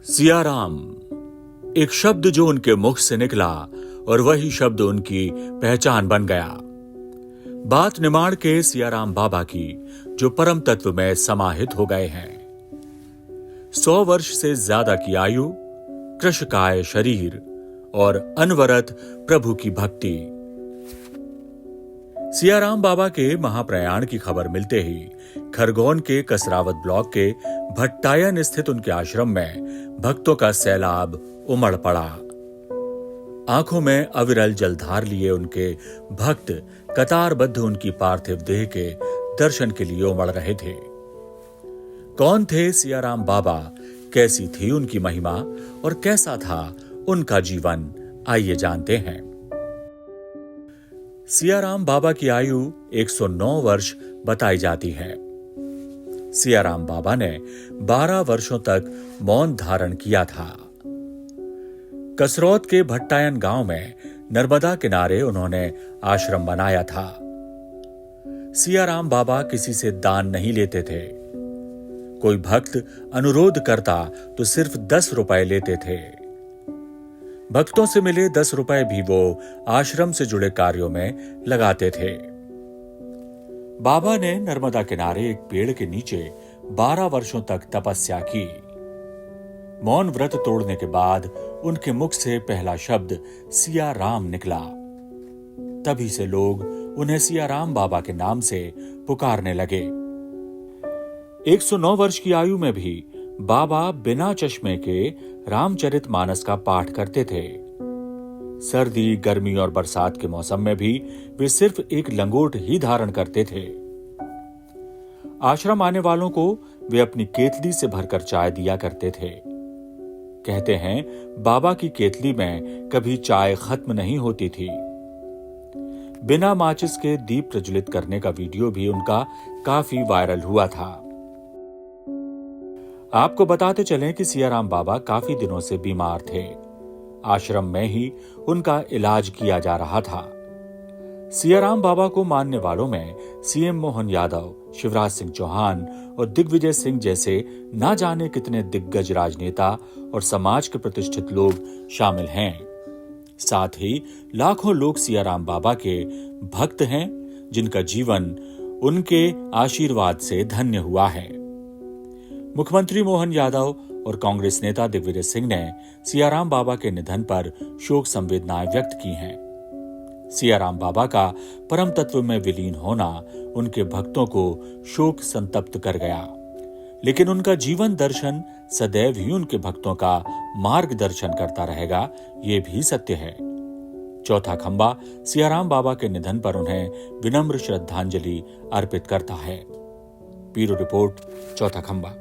सियाराम एक शब्द जो उनके मुख से निकला और वही शब्द उनकी पहचान बन गया। बात निमाड़ के सियाराम बाबा की, जो परम तत्व में समाहित हो गए हैं। 100 वर्ष से ज्यादा की आयु, कृशकाय शरीर और अनवरत प्रभु की भक्ति। सियाराम बाबा के महाप्रयाण की खबर मिलते ही खरगोन के कसरावत ब्लॉक के भट्टायन स्थित उनके आश्रम में भक्तों का सैलाब उमड़ पड़ा। आंखों में अविरल जलधार लिए उनके भक्त कतारबद्ध उनकी पार्थिव देह के दर्शन के लिए उमड़ रहे थे। कौन थे सियाराम बाबा, कैसी थी उनकी महिमा और कैसा था उनका जीवन, आइए जानते हैं। सियाराम बाबा की आयु 109 वर्ष बताई जाती है। सियाराम बाबा ने 12 वर्षों तक मौन धारण किया था। कसरौत के भट्टायन गांव में नर्मदा किनारे उन्होंने आश्रम बनाया था। सियाराम बाबा किसी से दान नहीं लेते थे। कोई भक्त अनुरोध करता तो सिर्फ 10 रुपए लेते थे। भक्तों से मिले 10 रुपए भी वो आश्रम से जुड़े कार्यों में लगाते थे। बाबा ने नर्मदा किनारे एक पेड़ के नीचे 12 वर्षों तक तपस्या की। मौन व्रत तोड़ने के बाद उनके मुख से पहला शब्द सियाराम निकला। तभी से लोग उन्हें सियाराम बाबा के नाम से पुकारने लगे। 109 वर्ष की आयु में भी बाबा बिना चश्मे के रामचरितमानस का पाठ करते थे। सर्दी, गर्मी और बरसात के मौसम में भी वे सिर्फ एक लंगोट ही धारण करते थे। आश्रम आने वालों को वे अपनी केतली से भरकर चाय दिया करते थे। कहते हैं बाबा की केतली में कभी चाय खत्म नहीं होती थी। बिना माचिस के दीप प्रज्वलित करने का वीडियो भी उनका काफी वायरल हुआ था। आपको बताते चलें कि सियाराम बाबा काफी दिनों से बीमार थे। आश्रम में ही उनका इलाज किया जा रहा था। सियाराम बाबा को मानने वालों में सीएम मोहन यादव, शिवराज सिंह चौहान और दिग्विजय सिंह जैसे ना जाने कितने दिग्गज राजनेता और समाज के प्रतिष्ठित लोग शामिल हैं। साथ ही लाखों लोग सियाराम बाबा के भक्त हैं, जिनका जीवन उनके आशीर्वाद से धन्य हुआ है। मुख्यमंत्री मोहन यादव और कांग्रेस नेता दिग्विजय सिंह ने सियाराम बाबा के निधन पर शोक संवेदनाएं व्यक्त की हैं। सियाराम बाबा का परम तत्व में विलीन होना उनके भक्तों को शोक संतप्त कर गया, लेकिन उनका जीवन दर्शन सदैव ही उनके भक्तों का मार्गदर्शन करता रहेगा, ये भी सत्य है। चौथा खंबा सियाराम बाबा के निधन पर उन्हें विनम्र श्रद्धांजलि अर्पित करता है। ब्यूरो रिपोर्ट, चौथा खंबा।